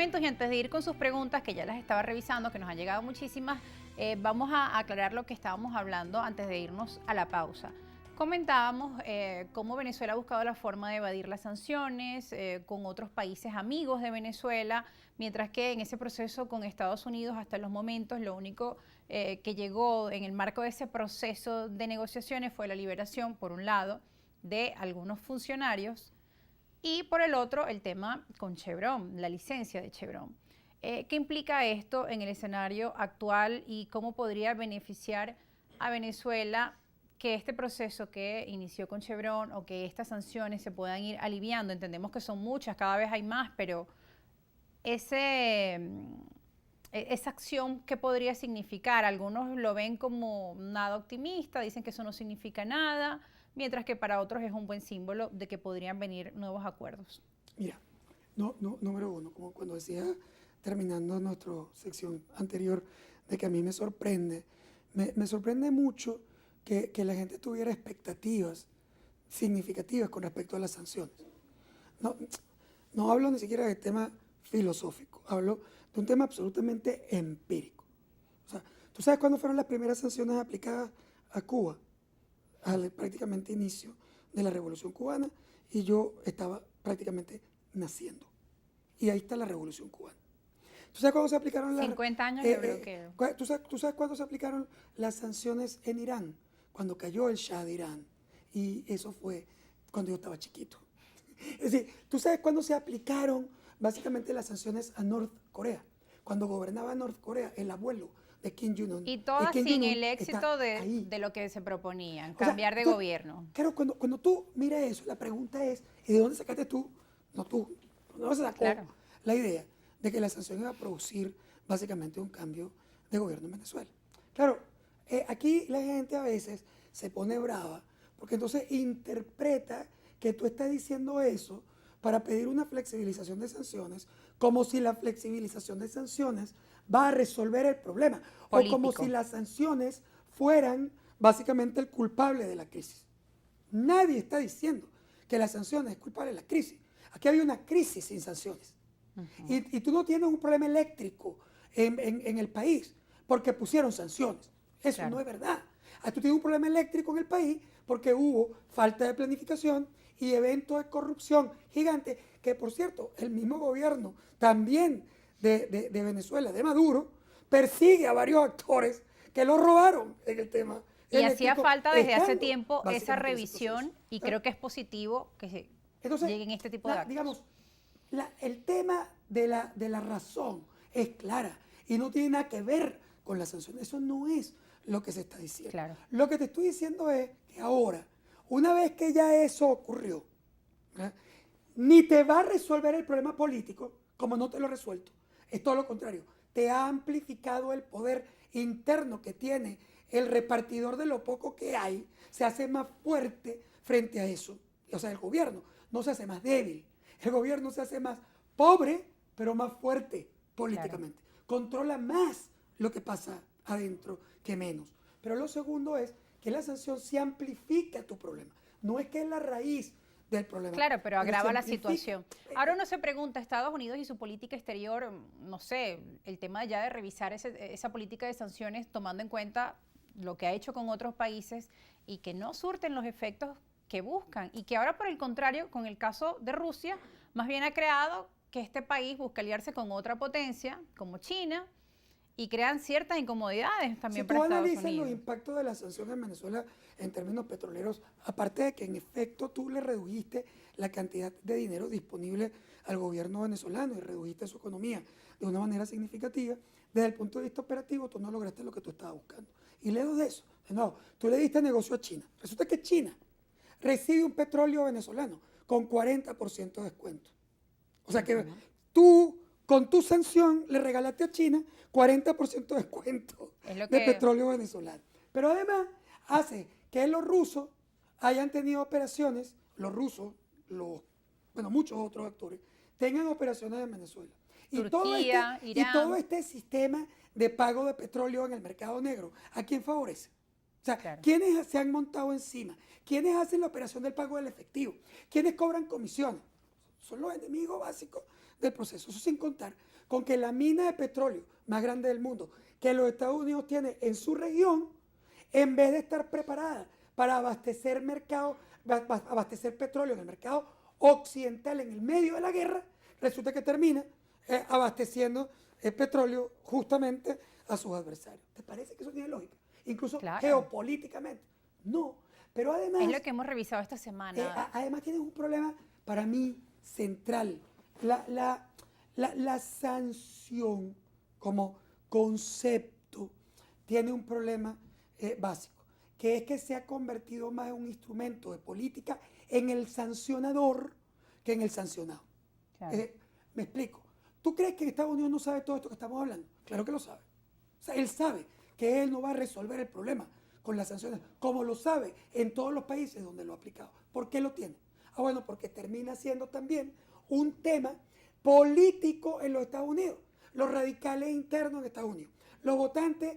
Y antes de ir con sus preguntas, que ya las estaba revisando, que nos han llegado muchísimas, vamos a aclarar lo que estábamos hablando antes de irnos a la pausa. Comentábamos cómo Venezuela ha buscado la forma de evadir las sanciones con otros países amigos de Venezuela, mientras que en ese proceso con Estados Unidos hasta los momentos lo único que llegó en el marco de ese proceso de negociaciones fue la liberación, por un lado, de algunos funcionarios, y por el otro, el tema con Chevron, la licencia de Chevron. ¿Qué implica esto en el escenario actual y cómo podría beneficiar a Venezuela que este proceso que inició con Chevron o que estas sanciones se puedan ir aliviando? Entendemos que son muchas, cada vez hay más, pero esa acción, ¿qué podría significar? Algunos lo ven como nada optimista, dicen que eso no significa nada, mientras que para otros es un buen símbolo de que podrían venir nuevos acuerdos. Mira, número uno, como cuando decía, terminando nuestra sección anterior, de que a mí me sorprende mucho que la gente tuviera expectativas significativas con respecto a las sanciones. No hablo ni siquiera de tema filosófico, hablo de un tema absolutamente empírico. O sea, ¿tú sabes cuándo fueron las primeras sanciones aplicadas a Cuba? Al prácticamente inicio de la Revolución Cubana, y yo estaba prácticamente naciendo. Y ahí está la Revolución Cubana. ¿Tú sabes cuándo se aplicaron las... 50 años de bloqueo. ¿Tú sabes cuándo se aplicaron las sanciones en Irán? Cuando cayó el Shah de Irán. Y eso fue cuando yo estaba chiquito. Es decir, ¿tú sabes cuándo se aplicaron básicamente las sanciones a Norcorea? Cuando gobernaba Norcorea, el abuelo de Kim Jong-un. Y todas sin el éxito de lo que se proponían, cambiar de gobierno. Claro, cuando tú miras eso, la pregunta es, ¿y de dónde sacaste tú? No tú, ¿dónde se sacó la idea de que la sanción iba a producir básicamente un cambio de gobierno en Venezuela? Claro, aquí la gente a veces se pone brava porque entonces interpreta que tú estás diciendo eso para pedir una flexibilización de sanciones, como si la flexibilización de sanciones va a resolver el problema, político, o como si las sanciones fueran básicamente el culpable de la crisis. Nadie está diciendo que las sanciones es culpable de la crisis. Aquí había una crisis sin sanciones. Y tú no tienes un problema eléctrico en el país porque pusieron sanciones. Eso no es verdad. Tú tienes un problema eléctrico en el país porque hubo falta de planificación y eventos de corrupción gigantes, que por cierto, el mismo gobierno también de Venezuela, de Maduro, persigue a varios actores que lo robaron en el tema eléctrico. Y hacía falta desde hace tiempo esa revisión y creo que es positivo que lleguen este tipo de actos. Digamos, el tema de la razón es clara y no tiene nada que ver con la sanción. Eso no es lo que se está diciendo. Claro. Lo que te estoy diciendo es que ahora, una vez que ya eso ocurrió, ¿verdad?, ni te va a resolver el problema político, como no te lo he resuelto. Es todo lo contrario. Te ha amplificado el poder interno que tiene el repartidor de lo poco que hay, se hace más fuerte frente a eso. O sea, el gobierno no se hace más débil. El gobierno se hace más pobre, pero más fuerte políticamente. Claro. Controla más lo que pasa adentro que menos. Pero lo segundo es que la sanción sí amplifica tu problema. No es que es la raíz del problema. Claro, pero agrava la situación. Ahora uno se pregunta, Estados Unidos y su política exterior, no sé, el tema ya de revisar esa política de sanciones tomando en cuenta lo que ha hecho con otros países y que no surten los efectos que buscan y que ahora por el contrario, con el caso de Rusia, más bien ha creado que este país busca aliarse con otra potencia como China y crean ciertas incomodidades también para Estados Unidos. Si tú analizas los impactos de la sanción en Venezuela en términos petroleros, aparte de que en efecto tú le redujiste la cantidad de dinero disponible al gobierno venezolano y redujiste su economía de una manera significativa, desde el punto de vista operativo tú no lograste lo que tú estabas buscando. Y lejos de eso, de nuevo, tú le diste negocio a China. Resulta que China recibe un petróleo venezolano con 40% de descuento. O sea que tú, con tu sanción, le regalaste a China 40% de descuento de petróleo venezolano. Pero además hace que los rusos hayan tenido operaciones, los rusos, muchos otros actores, tengan operaciones en Venezuela. Turquía, Irán. Y todo este sistema de pago de petróleo en el mercado negro, ¿a quién favorece? O sea, ¿quiénes se han montado encima? ¿Quiénes hacen la operación del pago del efectivo? ¿Quiénes cobran comisiones? Son los enemigos básicos del proceso. Eso sin contar con que la mina de petróleo más grande del mundo que los Estados Unidos tiene en su región, en vez de estar preparada para abastecer petróleo en el mercado occidental en el medio de la guerra, resulta que termina abasteciendo el petróleo justamente a sus adversarios. ¿Te parece que eso tiene lógica? Incluso geopolíticamente. No, pero además... Es lo que hemos revisado esta semana. Además tienes un problema para mí central. La sanción como concepto tiene un problema básico, que es que se ha convertido más en un instrumento de política en el sancionador que en el sancionado. Claro. Me explico. ¿Tú crees que Estados Unidos no sabe todo esto que estamos hablando? Claro que lo sabe. O sea, él sabe que él no va a resolver el problema con las sanciones, como lo sabe en todos los países donde lo ha aplicado. ¿Por qué lo tiene? Bueno, porque termina siendo también un tema político en los Estados Unidos. Los radicales internos en Estados Unidos. Los votantes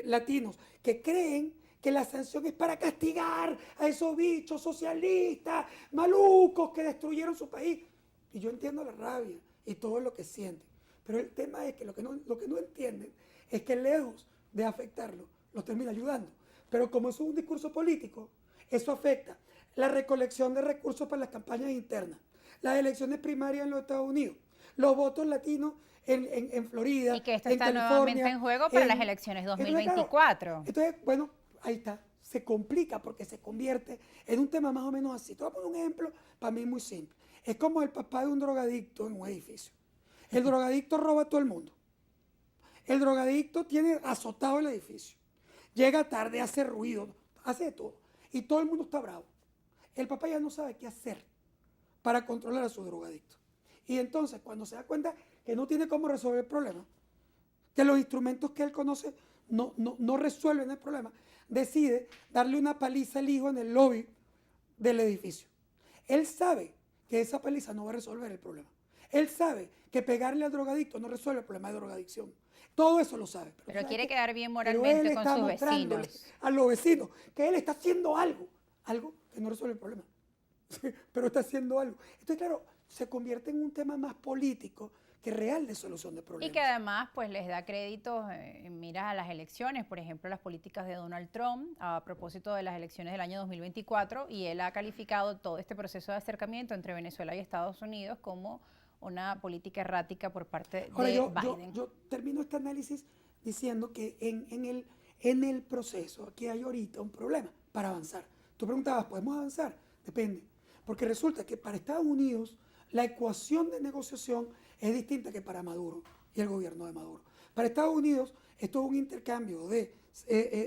latinos que creen que la sanción es para castigar a esos bichos socialistas, malucos que destruyeron su país. Y yo entiendo la rabia y todo lo que sienten. Pero el tema es que lo que no entienden es que lejos de afectarlo, los termina ayudando. Pero como eso es un discurso político, eso afecta la recolección de recursos para las campañas internas, las elecciones primarias en los Estados Unidos, los votos latinos en Florida, y que esto en está California, nuevamente en juego para las elecciones 2024. Entonces, bueno, ahí está. Se complica porque se convierte en un tema más o menos así. Te voy a poner un ejemplo para mí muy simple. Es como el papá de un drogadicto en un edificio. El drogadicto roba a todo el mundo. El drogadicto tiene azotado el edificio. Llega tarde, hace ruido, hace de todo. Y todo el mundo está bravo. El papá ya no sabe qué hacer para controlar a su drogadicto. Y entonces, cuando se da cuenta que no tiene cómo resolver el problema, que los instrumentos que él conoce no resuelven el problema, decide darle una paliza al hijo en el lobby del edificio. Él sabe que esa paliza no va a resolver el problema. Él sabe que pegarle al drogadicto no resuelve el problema de drogadicción. Todo eso lo sabe. Pero quiere quedar bien moralmente con sus vecinos. A los vecinos que él está haciendo algo que no resuelve el problema. Pero está haciendo algo. Entonces, claro, se convierte en un tema más político que real de solución de problemas. Y que además pues les da créditos en miras a las elecciones, por ejemplo, las políticas de Donald Trump a propósito de las elecciones del año 2024, y él ha calificado todo este proceso de acercamiento entre Venezuela y Estados Unidos como una política errática por parte de Biden. Yo termino este análisis diciendo que en el proceso aquí hay ahorita un problema para avanzar. Tú preguntabas, ¿podemos avanzar? Depende. Porque resulta que para Estados Unidos la ecuación de negociación es distinta que para Maduro y el gobierno de Maduro. Para Estados Unidos esto es un intercambio de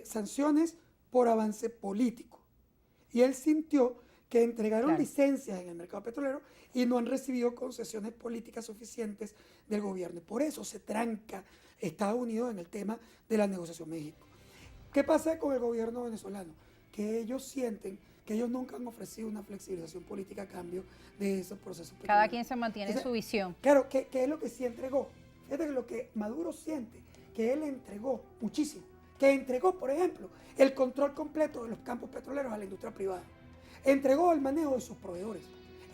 sanciones por avance político. Y él sintió que entregaron licencias en el mercado petrolero y no han recibido concesiones políticas suficientes del gobierno. Y por eso se tranca Estados Unidos en el tema de la negociación México. ¿Qué pasa con el gobierno venezolano? Que ellos sienten que ellos nunca han ofrecido una flexibilización política a cambio de esos procesos petroleros. Cada quien se mantiene en su visión. Claro, ¿qué es lo que sí entregó? Fíjate que lo que Maduro siente, que él entregó muchísimo. Que entregó, por ejemplo, el control completo de los campos petroleros a la industria privada. Entregó el manejo de sus proveedores.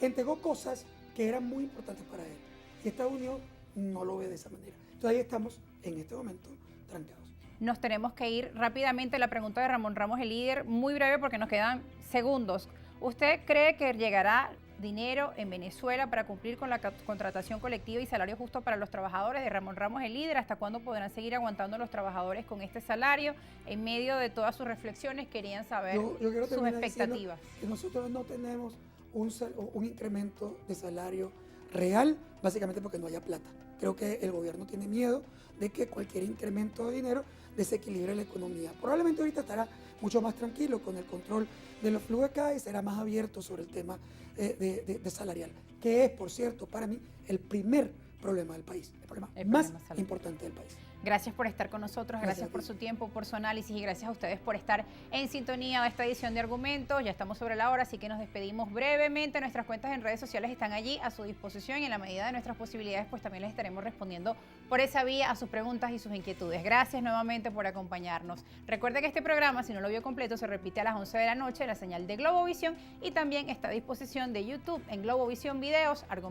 Entregó cosas que eran muy importantes para él. Y Estados Unidos no lo ve de esa manera. Entonces ahí estamos, en este momento, trancados. Nos tenemos que ir rápidamente. La pregunta de Ramón Ramos, el líder, muy breve porque nos quedan segundos. ¿Usted cree que llegará dinero en Venezuela para cumplir con la contratación colectiva y salario justo para los trabajadores? De Ramón Ramos, el líder, ¿hasta cuándo podrán seguir aguantando los trabajadores con este salario? En medio de todas sus reflexiones, querían saber sus expectativas. Que nosotros no tenemos un incremento de salario real, básicamente porque no haya plata. Creo que el gobierno tiene miedo de que cualquier incremento de dinero desequilibre la economía. Probablemente ahorita estará mucho más tranquilo con el control de los flujos de caja y será más abierto sobre el tema de salarial, que es, por cierto, para mí el primer problema del país, el problema más importante del país. Gracias por estar con nosotros, gracias por su tiempo, por su análisis y gracias a ustedes por estar en sintonía de esta edición de Argumentos. Ya estamos sobre la hora, así que nos despedimos brevemente. Nuestras cuentas en redes sociales están allí a su disposición y en la medida de nuestras posibilidades pues también les estaremos respondiendo por esa vía a sus preguntas y sus inquietudes. Gracias nuevamente por acompañarnos. Recuerde que este programa, si no lo vio completo, se repite a las 11 de la noche en la señal de Globovisión y también está a disposición de YouTube en Globovisión Videos, Argumentos.